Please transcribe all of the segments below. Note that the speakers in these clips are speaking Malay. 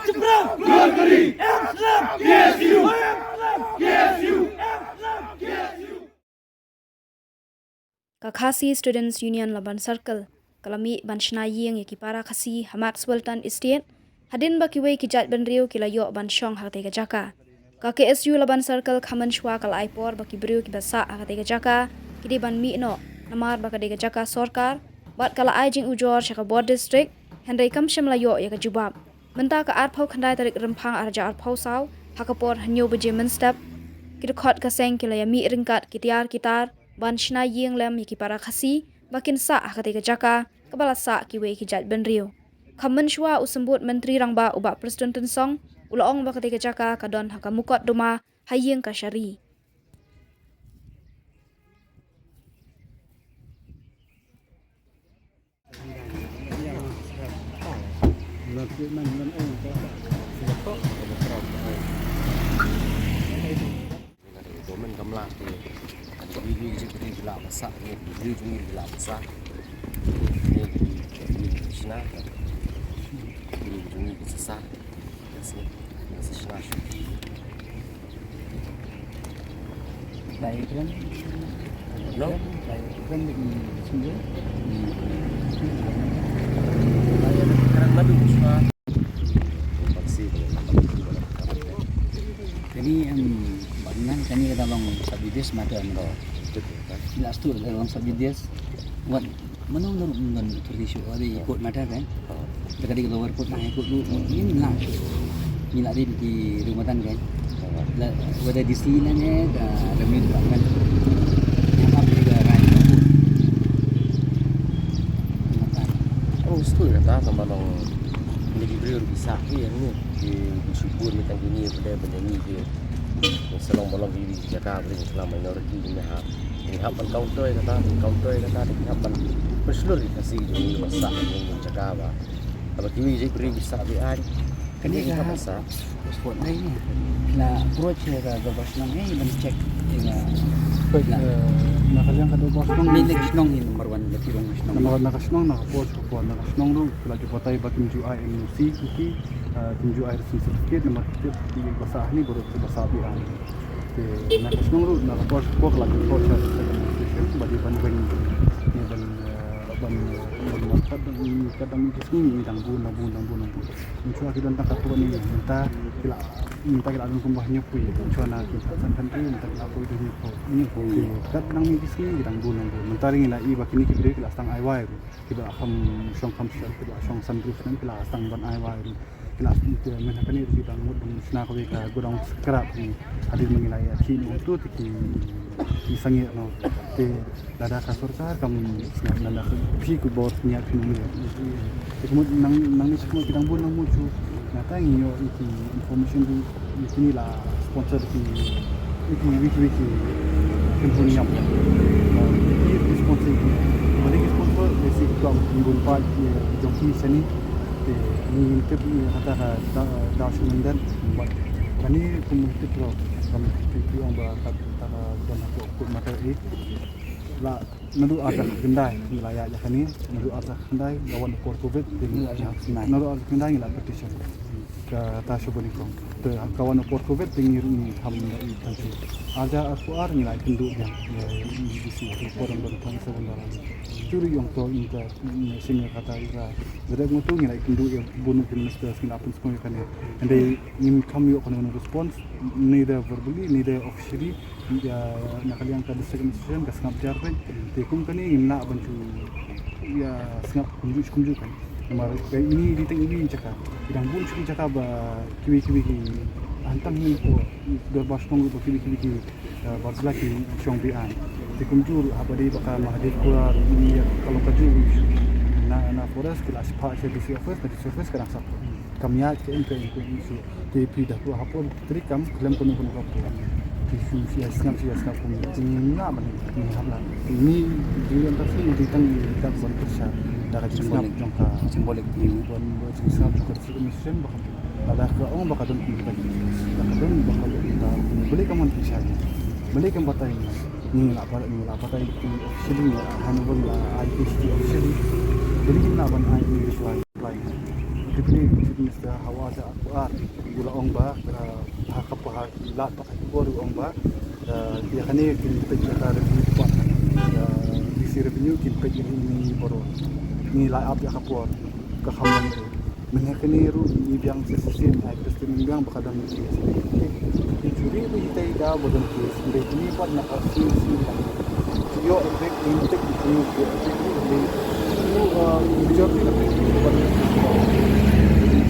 Kakhasi Students Union Laban Circle kalami banshna yeng ki para khasi Hamat Sultan Estate hadin bakiwe ki jat benriu ki layo banshong hate ga jaka ka KSU Laban Circle khaman shwa kal aipor baki beriu ki basa hate ga jaka kidi ban mi no namar baka de ga jaka sorkar bat kala ai jing ujor shaka board district Henry kamsham layo ya ga jubab menta ka ar phau khandai tarik rempang arja ar phau saw hakapor hanyo beje menstap ki khot ka seng ki la mi ringkat ki tiar kitar banshna yeng lem ki para khasi bakin sa hate ga jaka kabala sa ki we ki jat benriu khaman shwa usambut menteri rangba uba president tensong ulaong baka de ga jaka kadon hakamukot duma hayeng ka syari Mình cầm lại thì anh đi đi đi làm sao đi đi làm sao đi đi sana đi đi sana sana Đại kan, no đại kan di sini. sekarang madu semua pasti Jadi banan kani kata bang sabides mata amro. Last tu bang sabides buat mana menurut tradisi ada ikut mata kan. Dekat di luar ikut nak ikut lu ini nak di rumah tangga kan. La wada di sini ni ada minta kan. Yang apa juga kan. oh itu kata sama dong lagi beliau bisa ni di syukur ni tang ini pada penyanyi dia selong bolong di Jakarta beri selama minoriti ni hab counter kata di hab berseluruh dikasih di masa yang Jakarta apa kiwi je beri bisa biar Kan dia hab dah masa sport lain ni. La approach dia ke bos nang ni dan check dengan Nakaliang kado bos nong ni next nong ni number 1 lagi dong next nong. nakasnong nakapos ko nakasnong nong kala jupatay batim ju IMC kiki tinju air certificate nomor tip di bahasa ni baru bahasa bian te nakasnong ru nakapos ko kala jupatay certification bagi ban kadang kisni dang bun muncul kita tentang katu ni minta kila adun kumbahnya pui muncul nak kita santan tu minta kila pui ni pui kadang ni kisni dang bun minta ring ila i bakini kibri kila stang ai wai kila kham shong kila shong sunroof nan kila stang ban ai wai kila itu mana kani di dang mud sna ko ka gudang skrap ni hadir mengilai ki ni tu ki isangi no te dada ka sarkar kam nanda fi ku bor niat ni kemudian nang ni semua kita pun nang mucu nata ngiyo iki information di sini lah sponsor di wiki kemudian yang iki sponsor itu balik sponsor basic kam timbul part joki sini te ni ke kata dash mundan buat kani kemudian pro kami itu yang kata dan aku mata ini la nadu ada kendai wilayah yang ini nadu ada kendai lawan COVID dengan nadu ada kendai la petition ke tasho bonikong te kawan COVID tinggi ni hamna i tantu ada aku nilai penduduk yang di sini orang bertanya sebenarnya curi yang to inta singa kata ira jadi ngutu nilai penduduk yang bunuh minister singapun semua kan and nim kami akan respons neither verbally neither officially ya nakaliang ka district administration ka singap jarpen te kum kani na bantu ya singap kunju kan nomor ini di teng ini cakap bidang bun cukup cakap kiwi antang ni ko berbas tong ko kiwi barzla ki chong bian te kum jur apa di bakal mahdir kuar ni kalau kaju na forest kelas pa di surface kadang satu kamya ke isu te pi dah ko hapon trikam kelam kono ko isu siasam pun na ban ni habla ni dia tapi di tang tak bersah darat simbolik jangka simbolik ni buat sisap kursi mission bahkan ada ke orang bakal don kita boleh kamu bisa boleh kamu batai ni apa officially Hanover IPC officially boleh kita ban IPC lain Dipini Mr. Hawa sa akuat gula ong ba hakapah lat pakai bor ong ba dia kani kin pejata revenue pot bisi revenue kin pej ini boro ni la ap ya kapor ka khamang menya kani ru ni biang sesin ai pasti biang bakadang ni curi bu hitai da bodon ki sinde ni pot na kasi yo efek intek ni ni job ni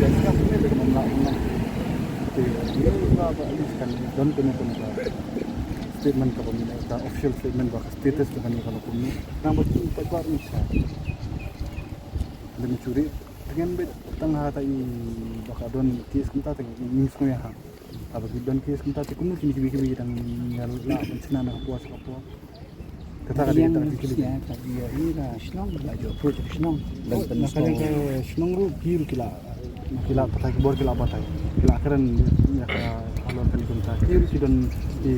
dan siapa ni dengan melakukan dia apa kan don kena statement ka pemerintah official statement ba status dengan kalau kami nang betul pegar ni sa dan mencuri dengan bet tengah tai baka don kes kita tengah ni semua ha apa don kes kita tikunu kini dan la pencina nak puas apa kata kali kita ya tapi ya ini lah senang belajar projek senang dan nakala ka senang ru kiru kila patai bor kila patai kila keren ya ka halon kan kunta kiru sidon di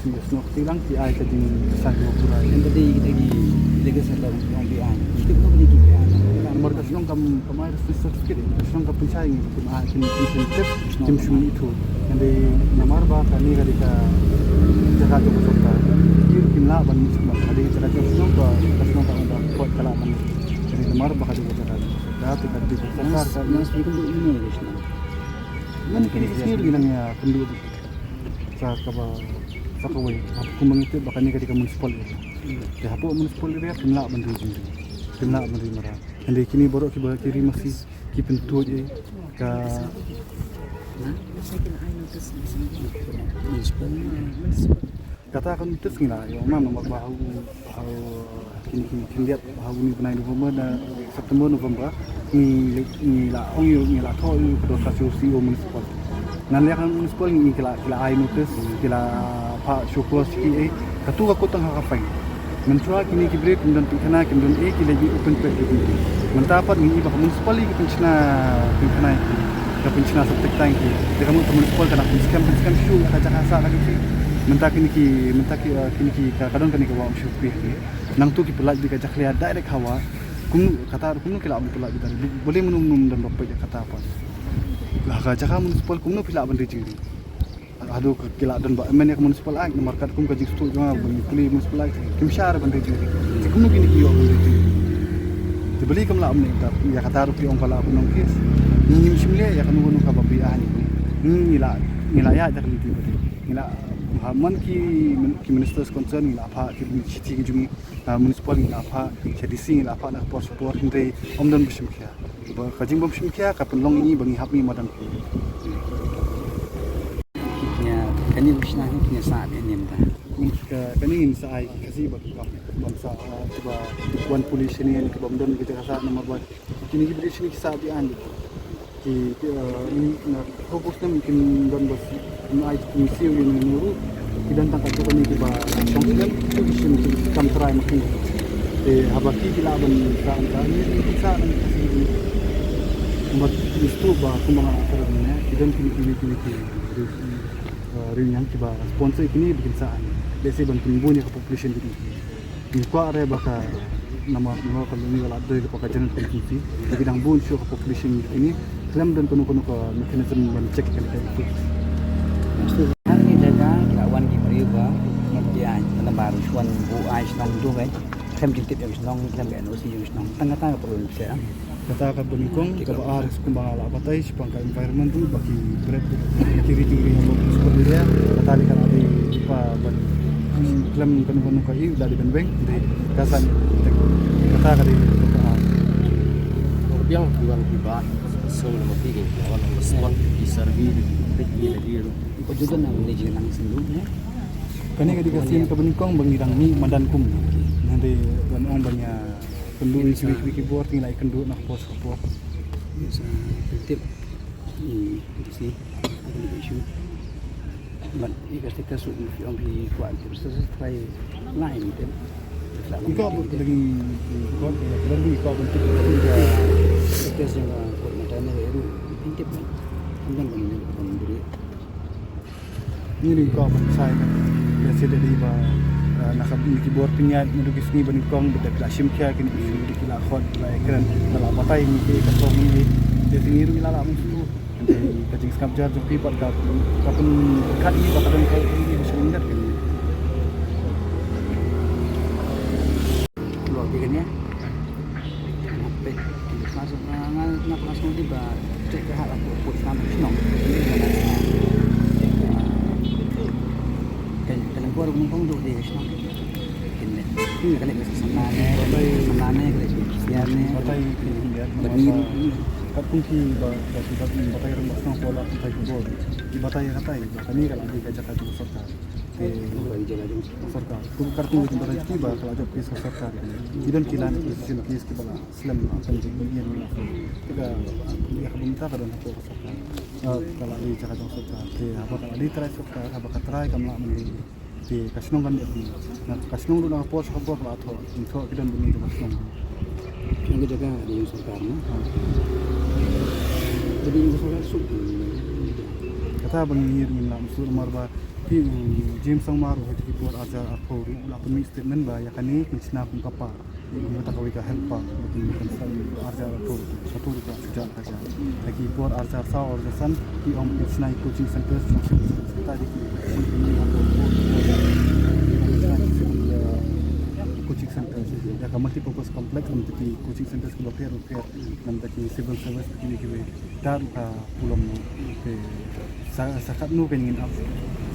senok tilang ti ai ka ding sagro pura yang tadi kita di lega serta orang bian itu pun boleh kita nomor ka senong kam kamai certificate senong ka pencai ni tim ai kin tip tim shumi itu ande namar ba kani ka dika jaga tu besota kiru kimla ban semua ada jaga tu senong ka senong ka anda pot kala ban jadi namar ba ka dika jaga datu ka dika sakar ka nas itu ini ya senang man kini sendiri ginangnya penduduk sa kaba sa kawai aku kumbang itu baka ni ketika municipal ya hapo municipal dia kimla bandri jindi kimla bandri mara ande kini baru ki kiri masih ki pentu je ka kata akan itu ngila ya mama bahu kini lihat bahu ni benai November dan September November ni la ong ni la tho ni ko sa si o municipal nan lihat municipal ni kila ai notice kila pa syukur sikit katu aku tengah kafai mencua kini kibrit dan pikana kin kila ji open page gitu mentapat ni iba municipal ki pincna pikana ka pincna sabtek tangki de kamu municipal kana scam show kaca kasa lagi mentah kini ki kadang kini ka wa syukur nang tu ki pelat di kaca lihat direct hawa kata kumno kila am pelat di boleh menum dan bapak kata apa lah kaca ka municipal kumno pila ban rejing aduh kila dan ba men yak municipal ak markat kum ka jistu jama ban kuli municipal ak kim syar ban rejing kumno kini ki yo ban rejing dibeli kam la am ni ta ya kata rupi ong kala kunong kis ni simle ya kanu ka babi ani ni la ya jak li nila man ki ministers concern nila apa ki city jungi municipal nila apa jadi sing nila apa nak support hindai omdan bishim kya ba kajing bom shim kya ka penlong ini bangi hapmi madan ya kani bisna ni saat ini mta ka kani in sa ai kasi ba ka bangsa tiba one police ni ke bomdon kita kasa nomor buat kini ki police ni sa bi an ki na fokus na mungkin don bos ai misi ni nuru kidan tangka ko ni ba songkan tu sim kam try makin habaki bila ban sa anta ni sa mat istu ba kumanga karena kidan kini rin yang kiba sponsor kini bikin saan desi bantu bunyi ke population ini ko are baka nama kalau ni wala dari ke jalan konsumsi jadi dang bun show ke population ini klaim dan kuno ke mekanisme mencek kan itu hari jaga lawan di Mariba kemudian baru suan bu ai senang tu kan kem jintip yang senang kem kan osi yang senang tengah-tengah perlu saya kata ka benikong ka baar kumbang ala patay sipang ka environment tu bagi berat kiri-kiri yang bagus seperti dia kata kan ada pa ban klaim kuno ka i dari benbeng di kasan kata ka di biang bukan tiba so nama tiga lawan respon di servi di lagi juga nak manajer langsung dulu ya kani ka dikasih ka benikong bang idang ni madan kum nanti ban ong banyak kendu wiki board tinggal kendu nak pos kapor bisa tip si isu but jika kita sudah yang di kuat terus try lain itu ikaw lagi kuat dan ikaw bentuk juga kita yang kuat macam ni itu tip kan dan beri ini ikaw saya kan biasa dari ba nakabili keyboard pinyat medugis ni banikong bedak la shimkya kini di kila khot la ekran la patay ni ke kasong ni Dia tinggi ru ilala mustu. Jadi kacing skabjar jo pi pat ka kapun kat ni bakadan kau ini berselingat kan. Keluar bikinnya. Sampai masuk nak masuk tiba cek ke hal aku put sampai senong. Kan keluar mumpung duduk di senong. Kini kali kesenangannya kali siarnya. Batai lihat Berdiri. kat kunci kat batai rumah senong pola batai kubur. Di batai katai kami kalau di kajak kajak serta. Bagi jalan jom. Sarkar kartu itu berai kiba kalau ajak kes sarkar kidan kilan position kes kiba slam akan jadi bagian mana kita dia akan minta kepada aku sarkar kalau di cakap sarkar apa kalau di try sarkar apa kata try kamu nak mending di kasnong kan dia nah kasnong lu nak pos kalau atau itu kidan bunyi itu kasnong Yang kita jaga di Sarkar ni. Jadi yang Sarkar suku. kata bangir minna musul marba pi James Sangmaru hati por ajar apa la pun statement ba ya kani kinsna pun kapa ini tak kawai ka helpa mungkin kan ajar apa satu rupa sejak saja lagi por ajar sa organisan di om kinsna coaching center tadi ini apa coaching center ya ka multi purpose complex nam tiki coaching center ke repair nam tiki civil service begini kiwe dar ka pulam no ke sakat nu pengen apa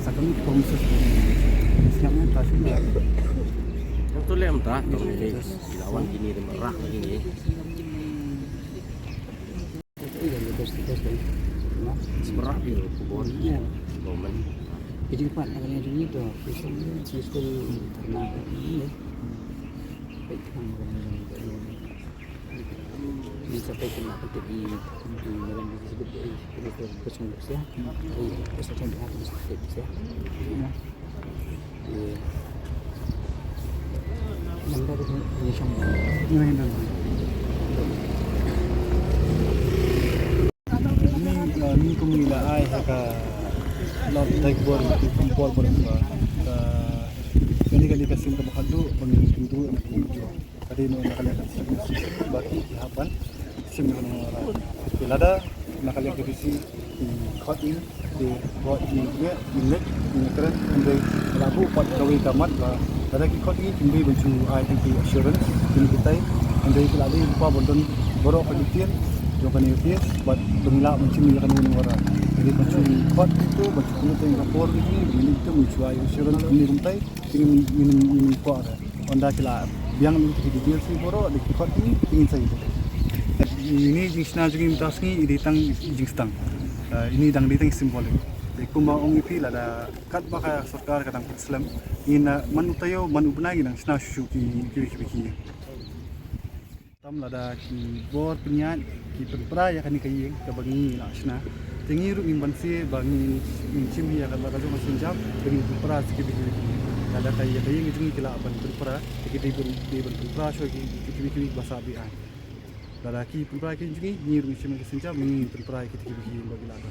sakat nu proses siapnya tasik Betul lah mentah tahun ini dilawan kini dia merah lagi ni. Semerah dia kubur. Momen. Jadi cepat akan yang ini tu. Fiscal ternak ini. Baik ini sampai kena petik di dalam disebut dari kosong ya. Kosong dia harus petik ya. Yang dari ini sama. ini dan ini kumila ai haka lot take board import board ba kali kasim ke bakado pengin pintu tadi no nakalian baki hapan sim no pilada nakalian ke sisi khot in di buat ini inlet ini keren andai labu pat gawe kamat ba ada ki khot ini timbi baju identity assurance ini kita andai pilada lupa bondon borok keditian Jokan UPS buat pemilak mencuri akan orang. Jadi macam khot itu macam itu yang rapor ini begini itu mencuai insurans ini rumtai ini kuat. Anda kila biang itu di detail si borok di khot ini ingin saya itu. Ini jingsna juga minta sini di tang jingstang. Ini dang di tang simbolik. Di kumba ong ipi ada kat baka sarkar kadang Islam. Ina manutayo manubnagi nang sna shu ki. Tam lada ki bor penyan ki perpra ya kan kai ka bangi lasna tengiru imbansi bangi incim ya kan bakajo masinjam beri perpra ki bi lada kai ya kai ngi kila ban perpra ki di perpra sho ki basa bi an lada ki perpra ki ngi ngiru incim masinjam ngi perpra ki bi bagi lada